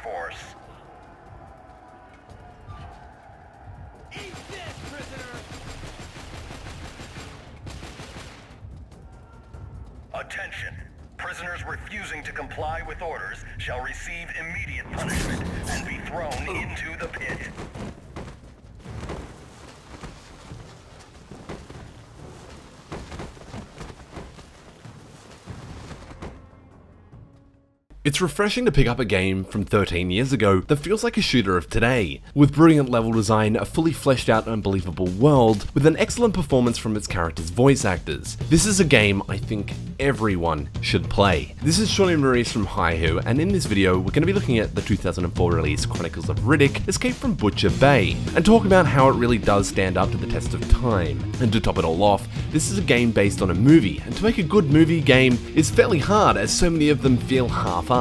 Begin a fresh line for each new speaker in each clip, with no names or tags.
Force.
Eat this, prisoner!
Attention. Prisoners refusing to comply with orders shall receive immediate punishment and be thrown into the pit.
It's refreshing to pick up a game from 13 years ago that feels like a shooter of today, with brilliant level design, a fully fleshed out and believable world, with an excellent performance from its characters' voice actors. This is a game I think everyone should play. This is Shawnee Maurice from Hihu, and in this video we're going to be looking at the 2004 release Chronicles of Riddick, Escape from Butcher Bay, and talk about how it really does stand up to the test of time. And to top it all off, this is a game based on a movie, and to make a good movie game is fairly hard as so many of them feel half-assed.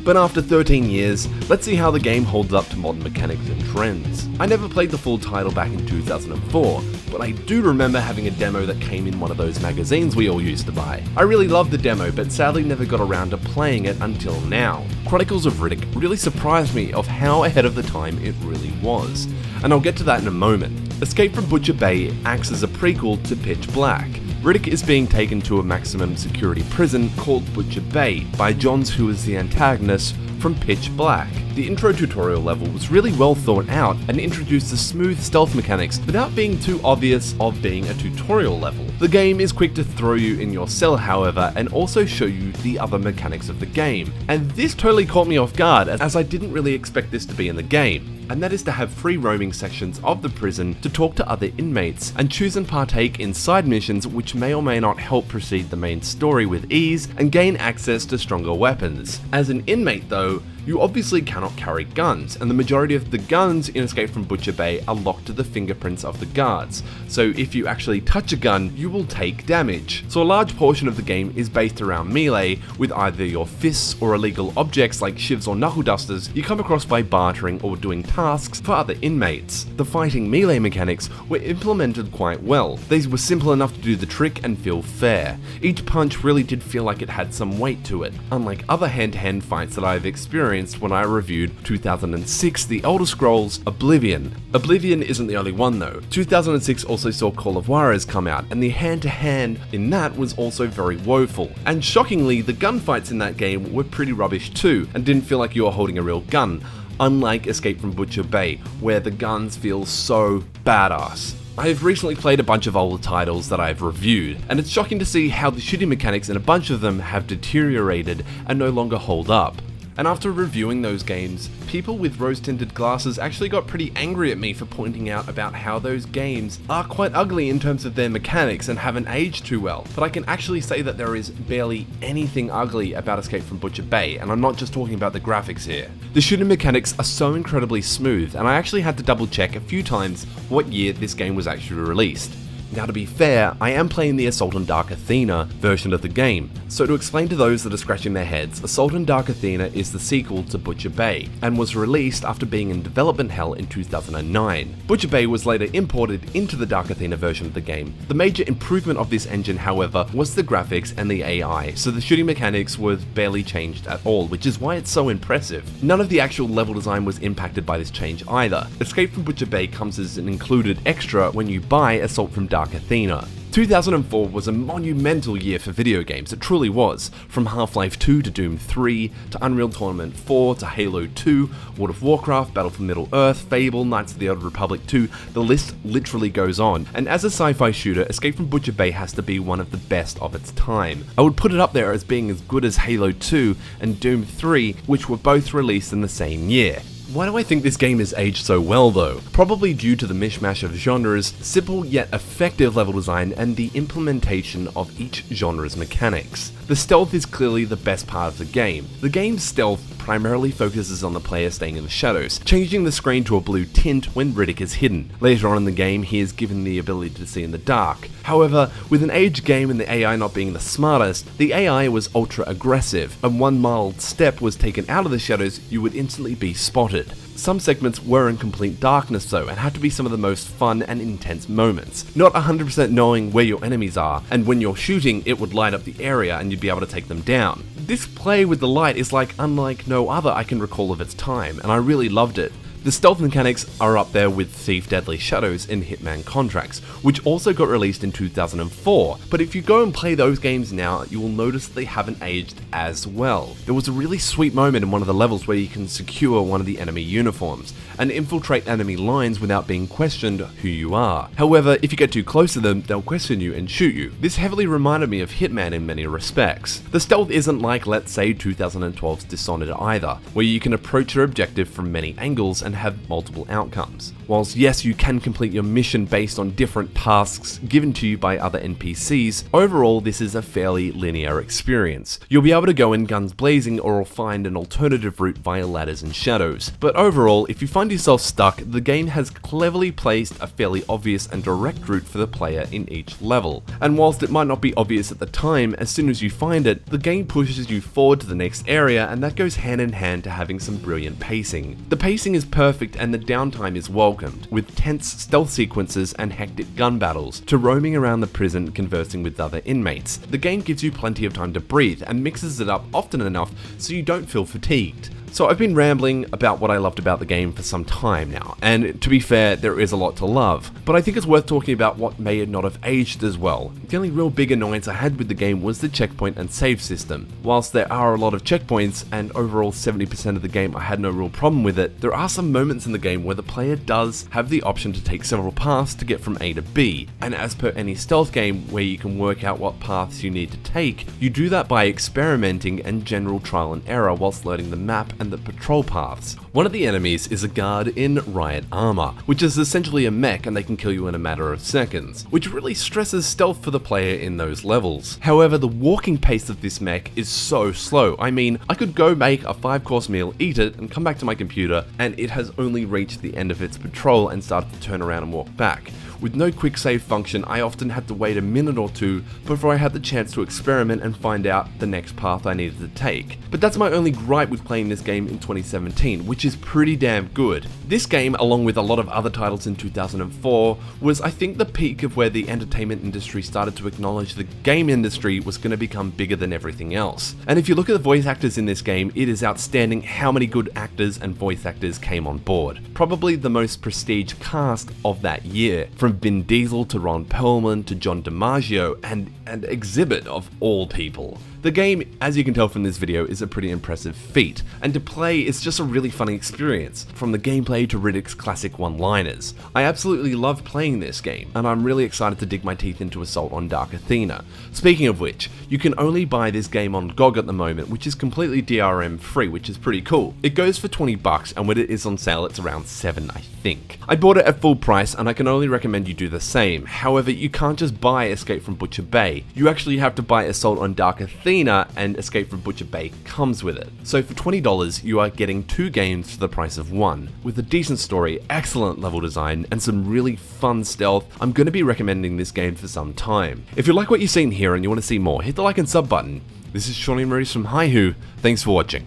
But after 13 years, let's see how the game holds up to modern mechanics and trends. I never played the full title back in 2004, but I do remember having a demo that came in one of those magazines we all used to buy. I really loved the demo, but sadly never got around to playing it until now. Chronicles of Riddick really surprised me of how ahead of the time it really was, and I'll get to that in a moment. Escape from Butcher Bay acts as a prequel to Pitch Black. Riddick is being taken to a maximum security prison called Butcher Bay by Johns, who is the antagonist from Pitch Black. The intro tutorial level was really well thought out and introduced the smooth stealth mechanics without being too obvious of being a tutorial level. The game is quick to throw you in your cell, however, and also show you the other mechanics of the game. And this totally caught me off guard, as I didn't really expect this to be in the game, and that is to have free roaming sections of the prison to talk to other inmates and choose and partake in side missions which may or may not help proceed the main story with ease and gain access to stronger weapons. As an inmate though, you obviously cannot carry guns, and the majority of the guns in Escape from Butcher Bay are locked to the fingerprints of the guards, so if you actually touch a gun, you will take damage. So a large portion of the game is based around melee, with either your fists or illegal objects like shivs or knuckle dusters you come across by bartering or doing tasks for other inmates. The fighting melee mechanics were implemented quite well. These were simple enough to do the trick and feel fair. Each punch really did feel like it had some weight to it, unlike other hand-to-hand fights that I've experienced when I reviewed 2006 The Elder Scrolls Oblivion. Oblivion isn't the only one though. 2006 also saw Call of Juarez come out, and the hand-to-hand in that was also very woeful. And shockingly, the gunfights in that game were pretty rubbish too, and didn't feel like you were holding a real gun, unlike Escape from Butcher Bay, where the guns feel so badass. I've recently played a bunch of older titles that I've reviewed, and it's shocking to see how the shooting mechanics in a bunch of them have deteriorated and no longer hold up. And after reviewing those games, people with rose-tinted glasses actually got pretty angry at me for pointing out about how those games are quite ugly in terms of their mechanics and haven't aged too well. But I can actually say that there is barely anything ugly about Escape from Butcher Bay, and I'm not just talking about the graphics here. The shooting mechanics are so incredibly smooth, and I actually had to double check a few times what year this game was actually released. Now to be fair, I am playing the Assault on Dark Athena version of the game, so to explain to those that are scratching their heads, Assault on Dark Athena is the sequel to Butcher Bay, and was released after being in development hell in 2009. Butcher Bay was later imported into the Dark Athena version of the game. The major improvement of this engine, however, was the graphics and the AI, so the shooting mechanics was barely changed at all, which is why it's so impressive. None of the actual level design was impacted by this change either. Escape from Butcher Bay comes as an included extra when you buy Assault from Dark Athena. 2004 was a monumental year for video games, it truly was. From Half-Life 2 to Doom 3, to Unreal Tournament 4, to Halo 2, World of Warcraft, Battle for Middle-earth, Fable, Knights of the Old Republic 2, the list literally goes on. And as a sci-fi shooter, Escape from Butcher Bay has to be one of the best of its time. I would put it up there as being as good as Halo 2 and Doom 3, which were both released in the same year. Why do I think this game has aged so well though? Probably due to the mishmash of genres, simple yet effective level design, and the implementation of each genre's mechanics. The stealth is clearly the best part of the game. The game's stealth primarily focuses on the player staying in the shadows, changing the screen to a blue tint when Riddick is hidden. Later on in the game, he is given the ability to see in the dark. However, with an aged game and the AI not being the smartest, the AI was ultra aggressive, and one mild step was taken out of the shadows, you would instantly be spotted. Some segments were in complete darkness though, and had to be some of the most fun and intense moments. Not 100% knowing where your enemies are, and when you're shooting, it would light up the area and you'd be able to take them down. This play with the light is like unlike no other I can recall of its time, and I really loved it. The stealth mechanics are up there with Thief Deadly Shadows and Hitman Contracts, which also got released in 2004, but if you go and play those games now, you will notice they haven't aged as well. There was a really sweet moment in one of the levels where you can secure one of the enemy uniforms, and infiltrate enemy lines without being questioned who you are. However, if you get too close to them, they'll question you and shoot you. This heavily reminded me of Hitman in many respects. The stealth isn't like, let's say, 2012's Dishonored either, where you can approach your objective from many angles and have multiple outcomes. Whilst yes, you can complete your mission based on different tasks given to you by other NPCs, overall this is a fairly linear experience. You'll be able to go in guns blazing or find an alternative route via ladders and shadows. But overall, if you find yourself stuck, the game has cleverly placed a fairly obvious and direct route for the player in each level. And whilst it might not be obvious at the time, as soon as you find it, the game pushes you forward to the next area, and that goes hand in hand to having some brilliant pacing. The pacing is perfect and the downtime is welcomed, with tense stealth sequences and hectic gun battles, to roaming around the prison conversing with other inmates. The game gives you plenty of time to breathe and mixes it up often enough so you don't feel fatigued. So I've been rambling about what I loved about the game for some time now, and to be fair, there is a lot to love, but I think it's worth talking about what may not have aged as well. The only real big annoyance I had with the game was the checkpoint and save system. Whilst there are a lot of checkpoints, and overall 70% of the game I had no real problem with it, there are some moments in the game where the player does have the option to take several paths to get from A to B, and as per any stealth game where you can work out what paths you need to take, you do that by experimenting and general trial and error whilst learning the map and the patrol paths. One of the enemies is a guard in riot armor, which is essentially a mech and they can kill you in a matter of seconds, which really stresses stealth for the player in those levels. However, the walking pace of this mech is so slow. I mean, I could go make a 5-course meal, eat it, and come back to my computer, and it has only reached the end of its patrol and started to turn around and walk back. With no quick save function, I often had to wait a minute or two before I had the chance to experiment and find out the next path I needed to take. But that's my only gripe with playing this game in 2017, which is pretty damn good. This game, along with a lot of other titles in 2004, was I think the peak of where the entertainment industry started to acknowledge the game industry was going to become bigger than everything else. And if you look at the voice actors in this game, it is outstanding how many good actors and voice actors came on board. Probably the most prestige cast of that year, from Vin Diesel to Ron Perlman to John DiMaggio and Exhibit of all people. The game, as you can tell from this video, is a pretty impressive feat, and to play it's just a really funny experience, from the gameplay to Riddick's classic one-liners. I absolutely love playing this game, and I'm really excited to dig my teeth into Assault on Dark Athena. Speaking of which, you can only buy this game on GOG at the moment, which is completely DRM free, which is pretty cool. It goes for $20, and when it is on sale it's around $7, I think. I bought it at full price, and I can only recommend you do the same. However, you can't just buy Escape from Butcher Bay. You actually have to buy Assault on Dark Athena, and Escape from Butcher Bay comes with it. So for $20, you are getting 2 games for the price of 1. With a decent story, excellent level design, and some really fun stealth, I'm going to be recommending this game for some time. If you like what you've seen here and you want to see more, hit the like and sub button. This is Shawnee Maurice from Hihu. Thanks for watching.